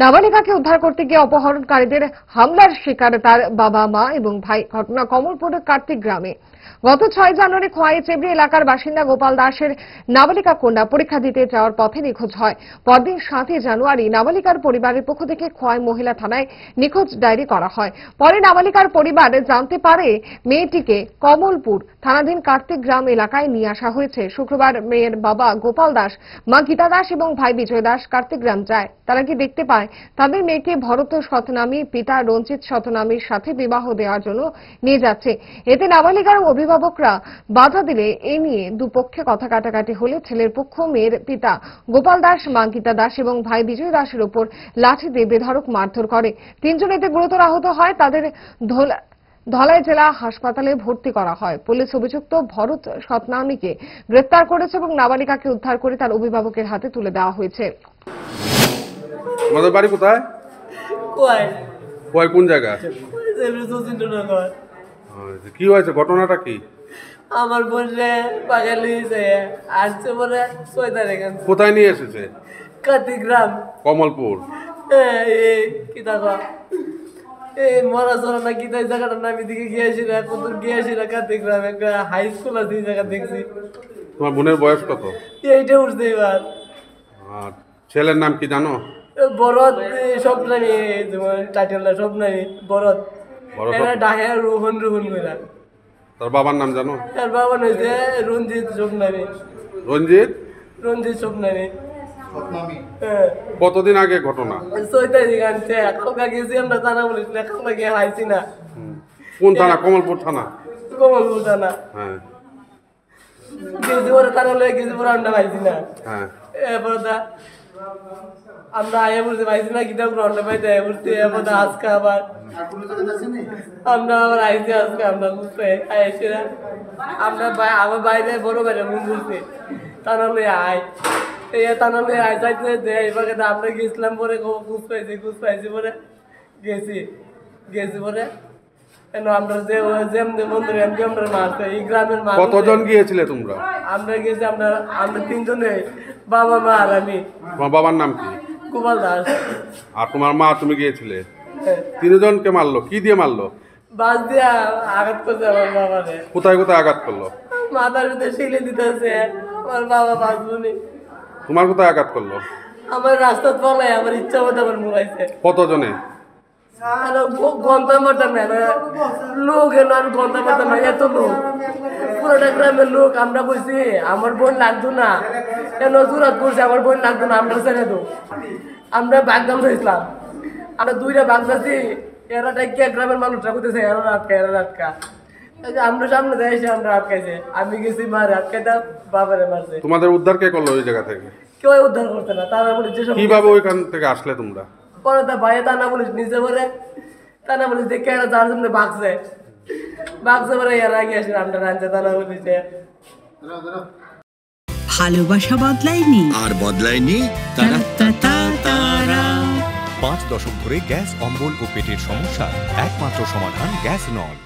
নাবালিকাকে উদ্ধার করতে গিয়ে অপহরণকারীদের হামলার শিকার তার বাবা মা এবং ভাই। ঘটনা কমলপুরের কার্তিক গ্রামে। গত 6 জানুয়ারি খোয়াই চেবড়ি এলাকার বাসিন্দা গোপাল দাসের নাবালিকা কন্যা পরীক্ষা দিতে যাওয়ার পথে নিখোঁজ হয়। পরদিন 7 জানুয়ারি নাবালিকার পরিবারের পক্ষ থেকে খোয়াই মহিলা থানায় নিখোঁজ ডায়েরি করা হয়। পরে নাবালিকার পরিবার জানতে পারে মেয়েটিকে কমলপুর থানাধীন কার্তিক গ্রাম এলাকায় নিয়ে আসা হয়েছে। শুক্রবার মেয়ের বাবা গোপাল দাস, মা গীতা দাস এবং ভাই বিজয় দাস কার্তিক গ্রাম যায়। তারা কি দেখতে পায় তাদের মেয়েকে ভরত শতনামী পিতা রঞ্জিত শতনামীর সাথে বিবাহ দেওয়ার জন্য নিয়ে যাচ্ছে। এতে নাবালিকার অভিভাবকরা বাধা দিলে এ নিয়ে দুপক্ষে কথা কাটাকাটি হলে ছেলের পক্ষ মেয়ের পিতা গোপাল দাস, মা গীতা দাস এবং ভাই বিজয় দাসের উপর লাঠি দিয়ে বেধড়ক মারধর করে। 3 জন এতে গুরুতর আহত হয়। তাদের ধলাই জেলা হাসপাতালে ভর্তি করা হয়। পুলিশ অভিযুক্ত ভরত শতনামীকে গ্রেফতার করেছে এবং নাবালিকাকে উদ্ধার করে তার অভিভাবকের হাতে তুলে দেওয়া হয়েছে। তোমাদের বাড়ি কোথায়? কোয়াই কোন জায়গা? কি হয়েছে, ঘটনাটা কি? আমার বোনে পাগালি আসছে বলে 6 তারিখ। কোথায় নিয়ে এসেছে? কার্তিক গ্রাম, কমলপুর। কি দেখো এই মরা চলা না কি তাই জায়গাটার নাম দিকে গিয়েছি না, কত গিয়েছি না। কার্তিক গ্রাম একটা হাই স্কুল আছে, এই জায়গা দেখছি। তোমার বোনের বয়স কত? এইটা উঠছে এবার। আর ছেলের নাম কি জানো? বরদ স্বপ্নামী, যেমন টাইটেলটা স্বপ্নামী বরদ। এরা ডাহে রোহন কইরা। তার বাবার নাম জানো? তার বাবা হয়েছে রঞ্জিত স্বপ্নামী। রঞ্জিত স্বপ্নামী। কতদিন আগে ঘটনা? 6 তারিখ আনছে। কালকা গেছি আমরা, থানা পুলিশ না, কালকা গিয়ে হাইছি না। কোন থানা? কমলপুর থানা। কমলপুর থানা। হ্যাঁ, গেছি পরে থানা লয়ে গেছি পরে আমরা পাইছি না। হ্যাঁ, এরপরে আমরা আয়া বলতে পাইছি না, কিতাব গ্রহণ পাইতে আয়া বলতে। এরপরে আজকে আবার আমরা আবার আইছি। আজকে আমরা বুঝতে আইছি না। আমরা আমার বাইরে বড় বাইরে মন বলছে থানা লয়ে আয়। এই থানা লয়ে আয় যাইতে এবার আমরা গেছিলাম। পরে খুঁজ পাইছি পরে গেছি পরে আমরা যে মন্দিরে আমরা মারছে এই গ্রামের মানুষ। কতজন গিয়েছিলে তোমরা? আমরা গেছি, আমরা 3 জনে, বাবা মা আর আমি। তোমার বাবার নাম কি? গোপাল দাস। আর তোমার মা? তুমি গিয়েছিলে? 3 জনকে মারলো? কি দিয়ে মারলো? বাস দিয়া আঘাত করছে আমার বাবারে। কোথায় কোথায় আঘাত করলো? মাথার ভিতরে শিলে দিতেছে। আমার বাবা বাঁচবনি। তোমার কোথায় আঘাত করলো? আমার রাস্তা ফলাই আমার ইচ্ছা মতো আমার মুড়াইছে। কতজনে? গন্তা মারতাম না, লোক এলো, আমি গন্তা মারতাম না, এত লোক পুরোটা গ্রামের লোক। আমরা বলছি আমার বোন লাগতো না, কেন জোরাত করছে আমার বোন লাগতো না, আমরা ছেড়ে দো। আমরা বাগদাম ধরেছিলাম, আমরা 2টা বাগদাছি। এরা ডাকিয়া গ্রামের মানুষরা করতেছে এরা আটকা। আমরা সামনে যাইছি, আমরা আটকাইছে। আমি গেছি মারে আটকাইতাম, বাবারে মারছে। তোমাদের উদ্ধার কে করলো ওই জায়গা থেকে? কেউ উদ্ধার করতে না। তারা বলে কিভাবে ওইখান থেকে আসলে তোমরা? পরে তা ভাইয়ে থানা পুলিশ নিচে পরে, থানা পুলিশ দেখে এরা যার জন্য বাগছে পরে এরা গিয়ে আসলে আমরা রাঞ্চে থানা পুলিশে। ভালোবাসা বদলায়নি, আর বদলায়নি তারা। 5 দশক ধরে গ্যাস, অম্বল ও পেটের সমস্যা একমাত্র সমাধান গ্যাস নল।